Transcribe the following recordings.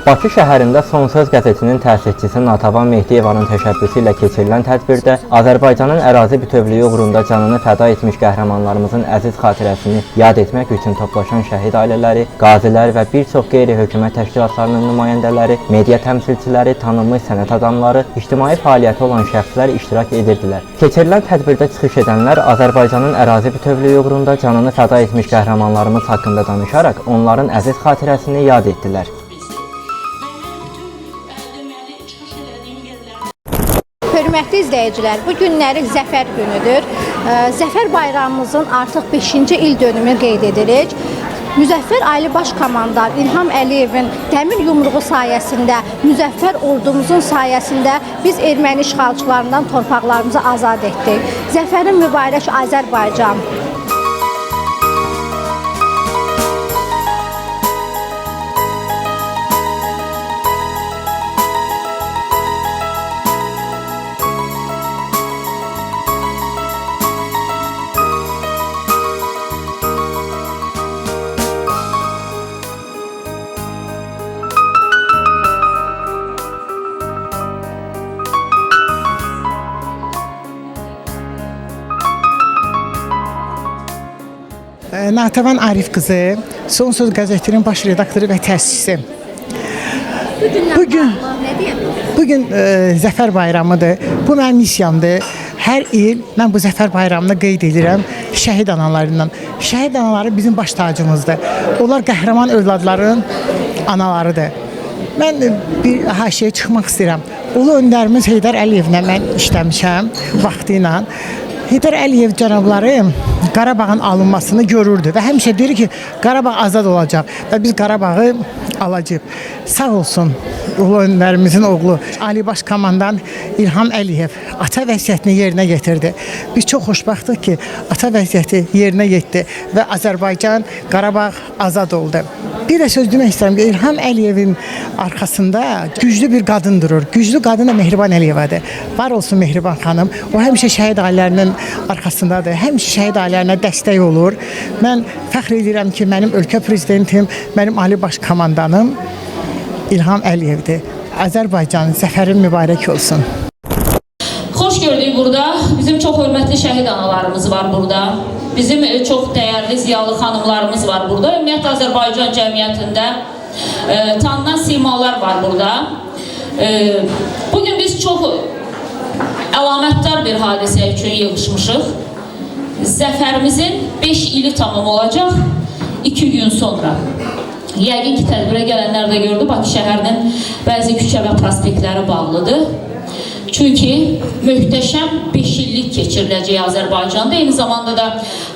Bakı şəhərində Son Söz qəzetinin təsisçisi Natəvan Mehdiyevanın təşəbbüsü ilə keçirilən tədbirdə Azərbaycanın ərazi bütövlüyü uğrunda canını fəda etmiş qəhrəmanlarımızın əziz xatirəsini yad etmək üçün toplaşan şəhid ailələri, qazilər və bir çox qeyri-hökumət təşkilatlarının nümayəndələri, media təmsilçiləri, tanınmış sənət adamları, ictimai fəaliyyəti olan şəxslər iştirak edirdilər. Keçirilən tədbirdə çıxış edənlər Azərbaycanın ərazi bütövlüyü uğrunda canını fəda etmiş qəhrəmanlarımız haqqında danışaraq onların əziz xatirəsini yad etdilər. Hörmətli izləyicilər, bu günləri Zəfər günüdür. Zəfər bayramımızın artıq 5-ci il dönümü qeyd edirik. Müzəffər Ali Baş Komandan İlham Əliyevin dəmir yumruğu sayəsində, müzəffər ordumuzun sayəsində biz erməni işğalçılarından torpaqlarımızı azad etdik. Zəfərin mübarək Azərbaycan. Natəvan Arif qızı, Son Söz qəzetinin baş redaktoru və təsisçisi. Bugün Zəfər bayramıdır. Bu mənim missiyamdır. Hər il mən bu Zəfər bayramını qeyd edirəm şəhid analarından. Şəhid anaları bizim baş tacımızdır. Onlar qəhrəman övladların analarıdır. Mən bir haşiyə çıxmaq istəyirəm. Ulu öndərimiz Heydər Əliyevlə mən işləmişəm vaxtı ilə. Heydər Əliyev cənabları Qarabağın alınmasını görürdü və həmişə deyir ki, Qarabağ azad olacaq və biz Qarabağı alacağıq. Sağ olsun ulu öndərimizin oğlu Ali Baş Komandan İlham Əliyev ata vəsiyyətini yerinə getirdi. Biz çox xoşbəxtıq ki, ata vəsiyyəti yerinə yetdi və Azərbaycan, Qarabağ azad oldu. Bir də söz demək istəyirəm ki, İlham Əliyevin arxasında güclü bir qadın durur. Güclü qadın da Mehriban Əliyevadır. Var olsun Mehriban xanım. O həmişə şəhid ailələrinin arxasındadır. Həmişə şəhid ailələrinə dəstək olur. Mən fəxr edirəm ki, mənim ölkə prezidentim, mənim Ali Baş Komandanım İlham Əliyevdir. Azərbaycanın zəfərin mübarək olsun. Xoş gördük burada. Bizim çox hörmətli şəhid analarımız var burada. Bizim çox dəyərli ziyalı xanımlarımız var burada. Ümumiyyətlə Azərbaycan cəmiyyətində tanınan simalar var burada. Bugün biz çox əlamətdar bir hadisə üçün yığışmışıq. Zəfərimizin 5 ili tamam olacaq 2 gün sonra. Yəqin ki, tədbirə gələnlər də gördü, Bakı şəhərinin bəzi küçə və prospektləri bağlıdır. Çünki möhtəşəm 5 illik keçiriləcək Azərbaycanda, eyni zamanda da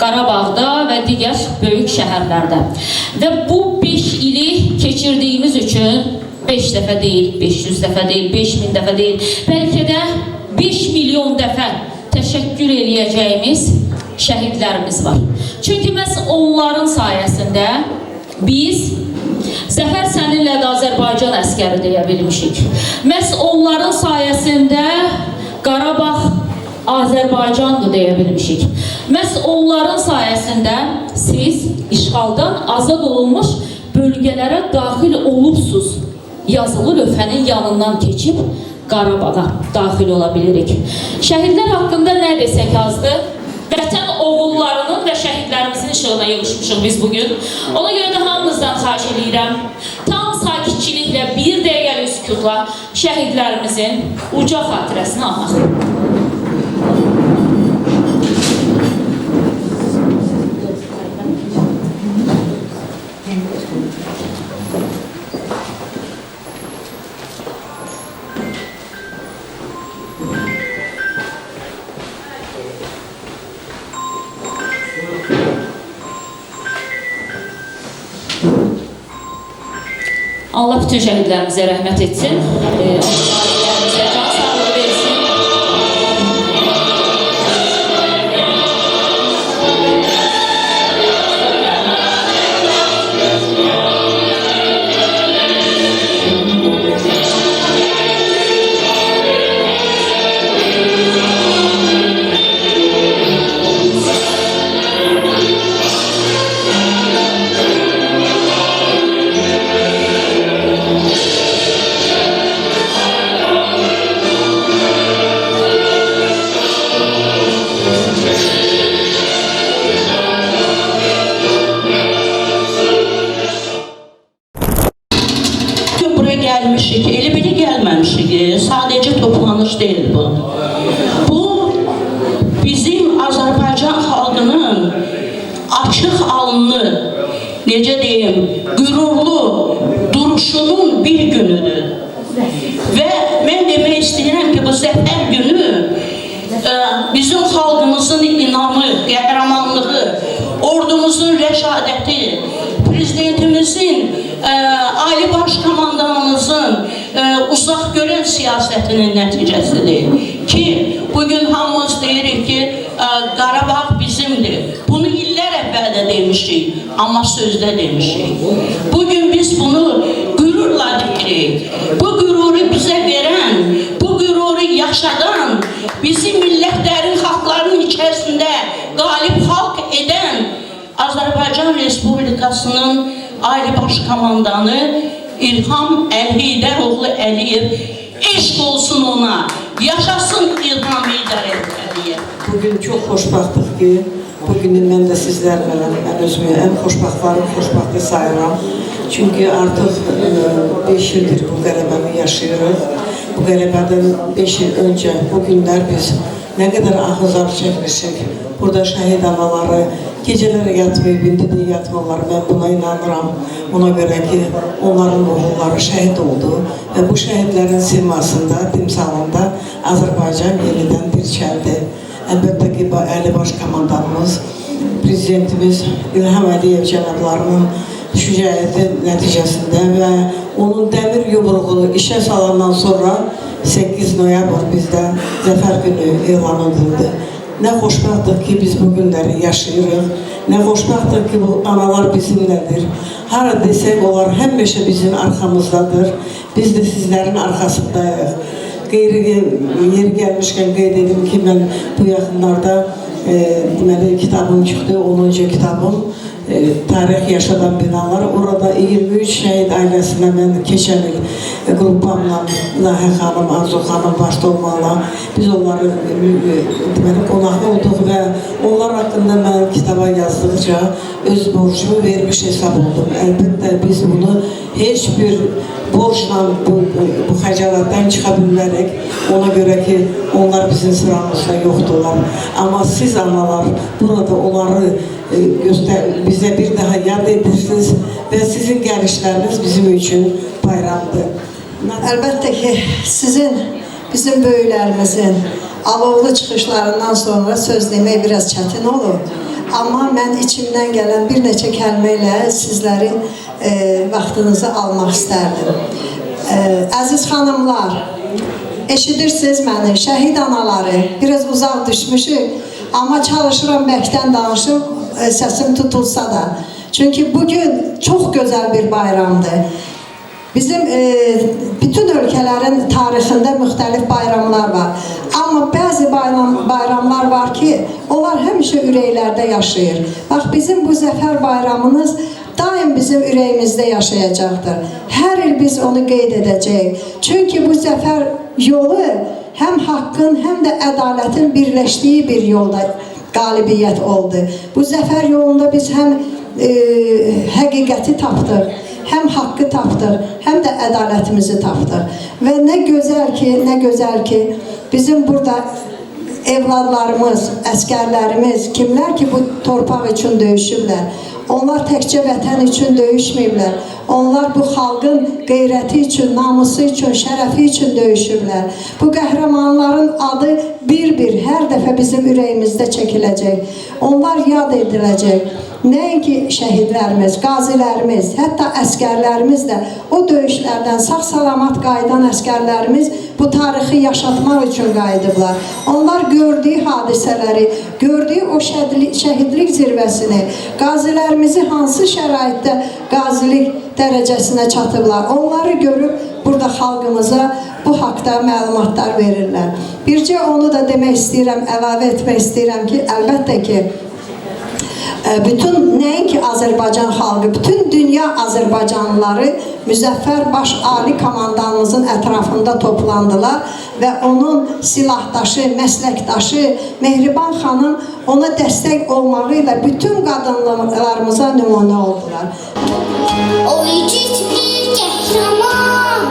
Qarabağda və digər böyük şəhərlərdə. Və bu 5 ili keçirdiyimiz üçün 5 dəfə deyil, 500 dəfə deyil, 5000 dəfə deyil, bəlkə də 5 milyon dəfə təşəkkür eləyəcəyimiz şəhidlərimiz var. Çünki məhz onların sayəsində biz Zəfər səninlə də Azərbaycan əskəri deyə bilmişik. Məhz onların sayəsində Qarabağ Azərbaycandır deyə bilmişik. Məhz onların sayəsində siz işğaldan azad olunmuş bölgələrə daxil olubsuz. Yazılı lövhənin yanından keçib Qarabağa daxil ola bilirik. Şəhidlər haqqında nə desək azdır? Vətən oğullarının və şəhidlərimizin işığına yığışmışıq biz bugün. Ona görə də hamınızdan xahiş edirəm, tam sakitçiliklə, bir dəqiqəli sükutla şəhidlərimizin uca xatirəsini almaq. Allah bütün şəhidlərimizə rəhmət etsin. Ailərimizə can sağlığı versin. eləmişik. Sadəcə toplanış deyil bu. Bu bizim Azərbaycan xalqının açıq alnı, necə deyim, qürurlu duruşunun bir günüdür. Və mən demək istəyirəm ki, bu zəfər günü bizim xalqımızın inamı, qəhrəmanlığı, ordumuzun rəşadəti, prezidentimizin, Ali Baş Komandanımızın uzaq görən siyasətinin nəticəsidir. Ki, bugün hamımız deyirik ki, Qarabağ bizimdir. Bunu illər əvvəldə demişik, amma sözdə demişik. Bugün biz bunu qürurla deyirik. Bu qüruru bizə verən, bu qüruru yaşadan, bizim millətlərin, xalqların içərisində qalib xalq edən Azərbaycan Respublikasının Ali Baş Komandanı İlham Heydər oğlu Əliyev, eşq olsun ona, yaşasın İlham Heydər Əliyev. Bugün çok xoşbaxtıq ki, bugün mən də sizlərlə, mən özümü ən xoşbaxtlarım, xoşbaxtı sayıram. Çünki artıq 5 ildir bu qələbəni yaşayırıq. Bu qələbədən 5 il öncə, bu günlər biz nə qədər ağızlar çəkmişik. Burada şəhid anaları gecələrə yatmayıb, indi də yatmaları, mən buna inanıram. Ona görə ki, onların ruhları şəhid oldu və bu şəhidlərin simasında, timsalında Azərbaycan yenidən dirçəldi. Əlbəttə ki, Ali Baş Komandanımız, prezidentimiz İlham Əliyev cənablarının şücaəti nəticəsində və onun dəmir yumruğunu işə salandan sonra 8 noyabr bizdə Zəfər günü elan edildi. Nə xoşbəxtdir ki, biz bu günləri yaşayırıq. Nə xoşbəxtdir ki, bu analar bizimlədir. Hara desək, onlar həmişə bizim arxamızdadır. Biz də sizlərin arxasındayıq. Yeri gəlmişkən qeyd edim ki, mən bu yaxınlarda deməli, kitabım çıxdı, 10-cu kitabım. Tarix yaşadan binalar. Orada 23 şəhid ailəsinə mən keçən il qrupamla Lahə xanım, Arzu xanım başda olmalı. Biz onları deməli, qonaqlı olduq və onlar haqqında mən kitaba yazdıqca öz borcumu vermiş hesab oldum. Əlbəttə biz bunu heç bir borcla bu xəcalatdan çıxa bilmərik. Ona görə ki, onlar bizim sıramızda yoxdurlar. Amma siz analar burada onları bizə bir daha yad edirsiniz və sizin gəlişləriniz bizim üçün bayramdır. Əlbəttə ki, bizim böyüklərimizin alovlu çıxışlarından sonra söz demək biraz çətin olur. Amma mən içimdən gələn bir neçə kəlmə ilə sizlərin vaxtınızı almaq istərdim. Əziz xanımlar, eşidirsiniz məni, şəhid anaları, biraz uzaq düşmüşük, amma çalışıram bəkdən danışıb, səsim tutulsa da. Çünki bugün çox gözəl bir bayramdır. Bizim bütün ölkələrin tarixində müxtəlif bayramlar var. Amma bəzi bayramlar var ki, onlar həmişə ürəklərdə yaşayır. Bax, bizim bu Zəfər bayramımız daim bizim ürəyimizdə yaşayacaqdır. Hər il biz onu qeyd edəcəyik. Çünki bu Zəfər yolu həm haqqın, həm də ədalətin birləşdiyi bir yolda qalibiyyət oldu. Bu zəfər yolunda biz həm həqiqəti tapdıq, həm haqqı tapdıq, həm də ədalətimizi tapdıq. Və nə gözəl ki, bizim burada evladlarımız, əskərlərimiz, kimlər ki bu torpaq üçün döyüşüblər, onlar təkcə vətən üçün döyüşməyiblər. Onlar bu xalqın qeyrəti üçün, namusu üçün, şərəfi üçün döyüşüblər. Bu qəhrəmanların adı bir-bir hər dəfə bizim ürəyimizdə çəkiləcək. Onlar yad ediləcək. Nəinki şəhidlərimiz, qazilərimiz, hətta əskərlərimiz də o döyüşlərdən sağ-salamat qayıdan əskərlərimiz bu tarixi yaşatmaq üçün qayıdıblar. Onlar gördüyü hadisələri, gördüyü o şəhidlik zirvəsini, qazilərimizi hansı şəraitdə qazilik dərəcəsinə çatıblar, onları görüb burada xalqımıza bu haqda məlumatlar verirlər. Bircə onu da demək istəyirəm, əlavə etmək istəyirəm ki, əlbəttə ki, bütün nəinki Azərbaycan xalqı, bütün dünya Azərbaycanlıları Müzəffər Baş Ali Komandanımızın ətrafında toplandılar və onun silahdaşı, məsləkdaşı Mehriban xanım ona dəstək olmağı ilə bütün qadınlarımıza nümunə oldular. O igid bir qəhrəman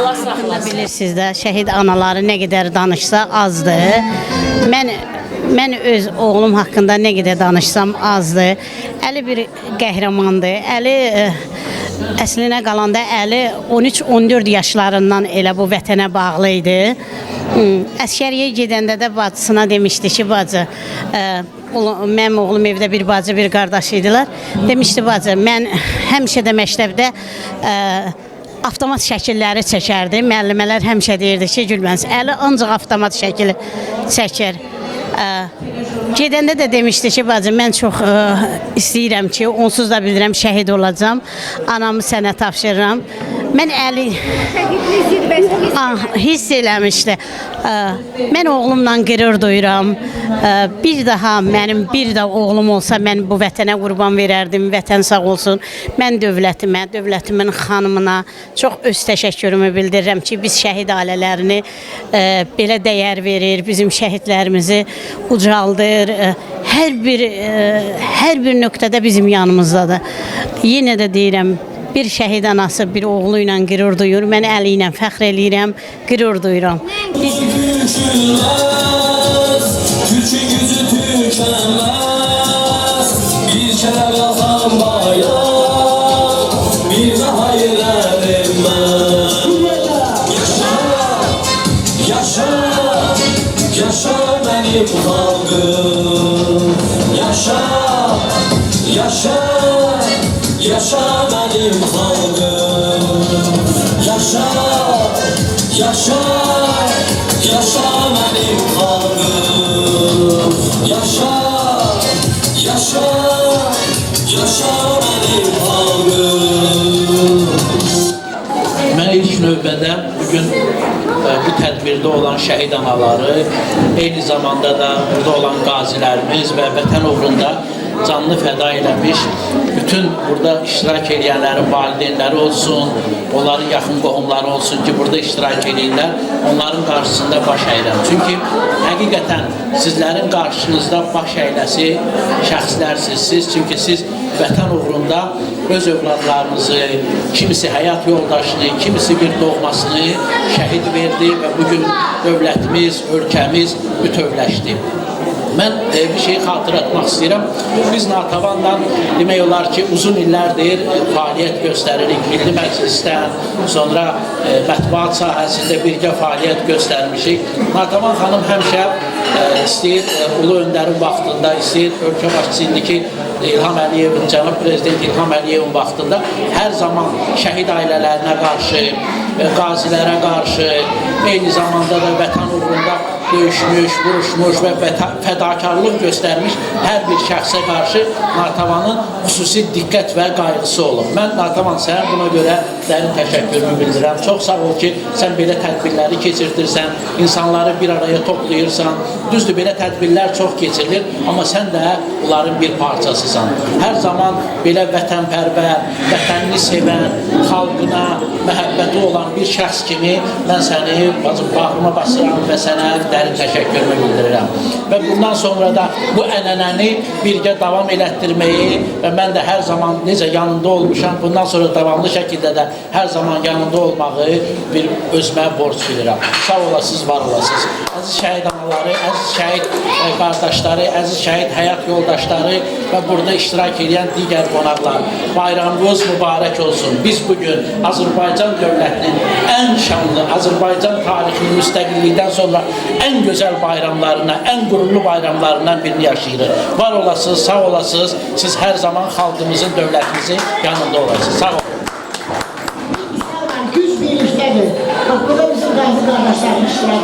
Allah saxlasın. Bilirsiniz də, şəhid anaları nə qədər danışsa azdır. Mən öz oğlum haqqında nə qədər danışsam azdır. Əli bir qəhrəmandır. Əli əslinə qalanda Əli 13-14 yaşlarından elə bu vətənə bağlı idi. Əskəriyə gedəndə də bacısına demişdi ki, bacı, mənim oğlum evdə bir bacı, bir qardaş idilər. Demişdi, bacı, mən həmişə də məktəbdə avtomat şəkilləri çəkərdi. Müəllimələr həmişə deyirdi ki, Gülbəniz, Əli ancaq avtomat şəkili çəkir. Gedəndə də demişdi ki, bacım, mən çox istəyirəm ki, onsuz da bilirəm şəhid olacam. Anamı sənə tapşırıram. Mən Əli hiss eləmişdi. Mən oğlumla qürur duyuram. Bir daha mənim bir də oğlum olsa mən bu vətənə qurban verərdim. Vətən sağ olsun. Mən dövlətimə, dövlətimin xanımına çox öz təşəkkürümü bildirirəm ki, biz şəhid ailələrini belə dəyər verir, bizim şəhidlərimizi ucaldır. Hər bir nöqtədə bizim yanımızdadır. Yenə də deyirəm, bir şəhid anası bir oğlu ilə qürur duyur. Mən Əli ilə fəxr eləyirəm, qürur duyuram. Gücün gücü tükenmez. Bir kere kalkan bayrak, bir daha ilerlemez. Yaşa, yaşa, yaşa benim halkım. Yaşa, yaşa, yaşa benim halkım. Yaşa, yaşa, yaşa benim halkım. Yaşa, yaşa, yaşa benim halkım. Mən ilk növbədə bugün bu tədbirdə olan şəhid anaları, eyni zamanda da burada olan qazilərimiz və vətən uğrunda canlı fəda eləmiş bütün burada iştirak edənlərin valideynləri olsun, onların yaxın qohumları olsun ki, burada iştirak edirlər, onların qarşısında baş əyirəm. Çünki həqiqətən sizlərin qarşınızda baş əyləsi şəxslərsiniz. Çünki siz vətən uğrunda öz övladlarınızı, kimisi həyat yoldaşını, kimisi bir doğmasını şəhid verdi və bugün dövlətimiz, ölkəmiz bütövləşdi. Mən bir şey xatırlatmaq istəyirəm. Biz Natavanla demək olar ki, uzun illərdir fəaliyyət göstəririk. Milli Məclisdən, sonra mətbuat sahəsində birgə fəaliyyət göstərmişik. Natavan xanım həmişə istəyir Ulu Öndərin vaxtında, istəyir ölkə başçısı indiki İlham Əliyevin, cənab prezident İlham Əliyevin vaxtında hər zaman şəhid ailələrinə qarşı, qazilərə qarşı, eyni zamanda da vətən uğrunda döyüşmüş, vuruşmuş və fədakarlıq göstərmiş hər bir şəxsə qarşı Natavanın xüsusi diqqət və qayğısı olub. Mən Natavan sənə buna görə dərin təşəkkürümü bildirirəm. Çox sağ ol ki, sən belə tədbirləri keçirdirsən, insanları bir araya toplayırsan. Düzdür, belə tədbirlər çox keçirilir, amma sən də bunların bir parçasısan. Hər zaman belə vətənpərvər, vətənini sevən, xalqına məhəbbəti olan bir şəxs kimi mən səni bağrıma basıram və sənə dərin təşəkkürümü bildirirəm. Və bundan sonra da bu ənənəni birgə davam elətdirməyi və mən də hər zaman necə yanında olmuşam, bundan sonra davamlı şəkildə də hər zaman yanında olmağı bir özümə borc bilirəm. Sağ olasınız, var olasınız. Əziz şəhid anaları, əziz şəhid qardaşları, əziz şəhid həyat yoldaşları və burada iştirak edən digər qonaqlar, bayramınız mübarək olsun. Biz bugün Azərbaycan dövlətinin ən şanlı, Azərbaycan tarixinin müstəqillikdən sonra ən gözəl bayramlarına, ən qürurlu bayramlarından birini yaşayırıq. Var olasınız, sağ olasınız. Siz hər zaman xalqımızın, dövlətimizin yanında olasınız. Sağ olun.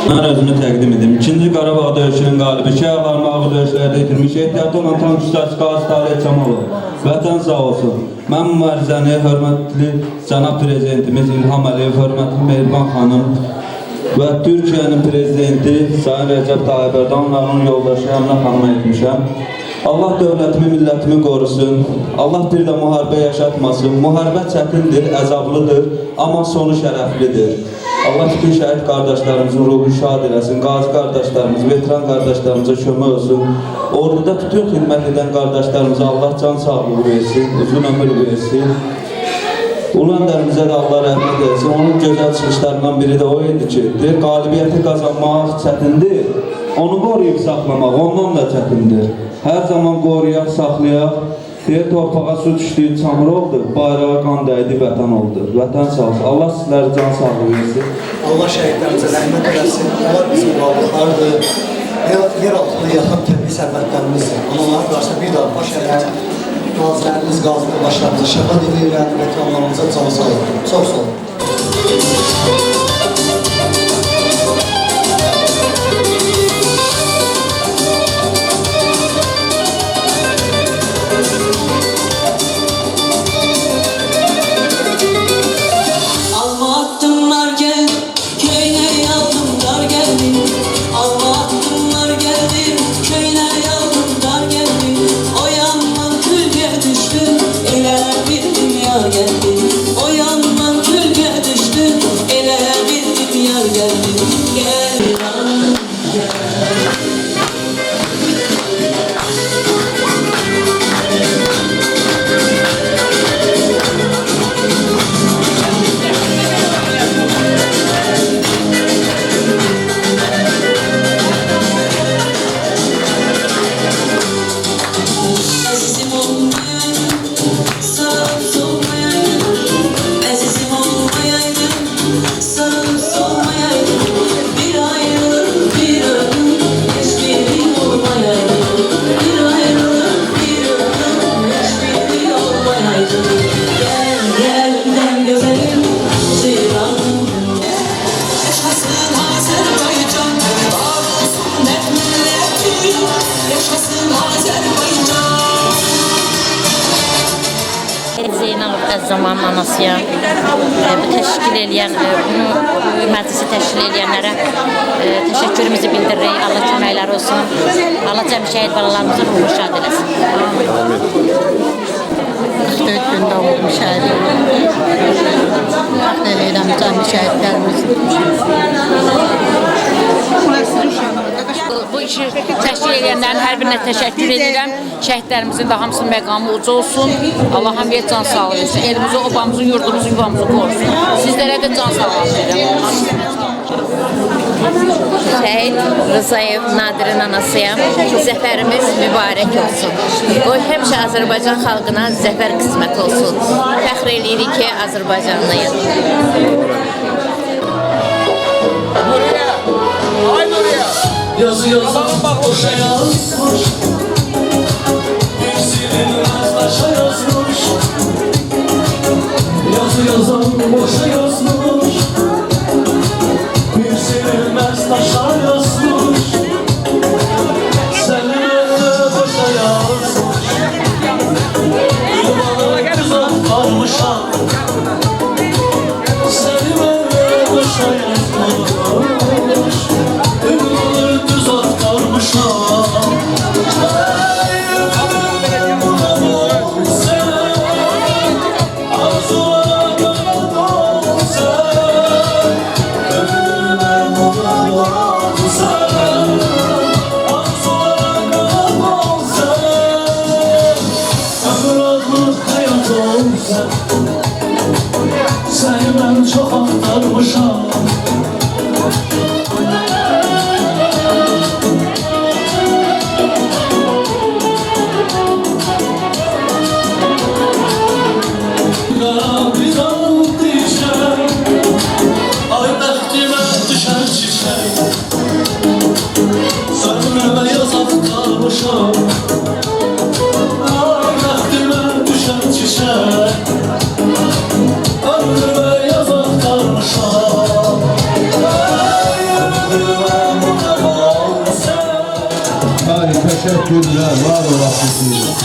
Mən özümü təqdim edim. 2-ci Qarabağ döyüşünün qalibi, şəhərlərin ağır döyüşlərdə itirmiş, ehtiyatlı olan tank iştirakçı Qazi Talib Camolov. Vətən sağ olsun. Mən mübarizəni hörmətli cənab prezidentimiz İlham Əliyev, hörmətli Mehriban xanım və Türkiyənin prezidenti Sayın Rəcəb Tayyip Erdoğan və onun yoldaşı Əminə xanıma etmişəm. Allah dövlətimi, millətimi qorusun. Allah bir də müharibə yaşatmasın. Müharibə çətindir, əzablıdır, amma sonu şərəflidir. Allah bütün şəhid qardaşlarımızın ruhu şad eləsin. Qazi qardaşlarımız, veteran qardaşlarımıza kömək olsun. Orduda bütün xidmət edən qardaşlarımıza Allah can sağlığı versin, uzun ömür versin. Ulan dərimizə də Allah rəhmət etsin. Onun gözəl çıxışlarından biri də o idi ki, deyir, qalibiyyəti qazanmaq çətindir, onu qoruyub saxlamaq ondan da çətindir. Hər zaman qoruyaq, saxlayaq. Deyir, torpağa su düşdüyü çamur oldu, bayrağa qan dəydi, vətən oldu. Vətən sağ olsun. Allah sizləri can sağlığı versin. Allah şəhidlərimizə rəhmət eləsin. Onlar bizim varlıqlardır. Yer altında yatan təbii sərvətlərimizdir. Onlar qarşı bir daha baş ələn, qazilərimiz, qazilə başlarımıza şəfa diləyirəm, vətənlarımıza can sağlığı. Çox sağ olun. Zamanın anasıyam. Bu təşkil edən, bunu məclisi təşkil edənlərə təşəkkürümüzü bildiririk. Allah köməkləri olsun. Allah cəmi şəhid balalarımızın ruhunu şad eləsin. 44 gündə oldu şəhid oldu. Təqdir edirəm cəmi şəhidlərimiz. Bu işi təşkil edənlərin hər birinə təşəkkür edirəm. Şəhidlərimizin də hamısının məqamı uca olsun. Allah hamıya can sağlığı versin. Elimizi, obamızı, yurdumuzu, yuvamızı qorusun. Sizlərə də can sağlığı verirəm. Şəhid Rızayev Nadirin anasıyam. Zəfərimiz mübarək olsun. Qoy həmişə Azərbaycan xalqına zəfər qismət olsun. Fəxr eləyirik ki, Azərbaycanlıyıq. Yazı yazan boşa yazmış, bir silinmez taşa yazmış. Yazı yazan boşa yazmış, bir silinmez taşa yazmış. Senin önüne boşa yazmış, ünvanı güzel kalmışam. Senin önüne boşa yazmış, seni ben çok aktarmışam. Teşekkürler, var olasınız.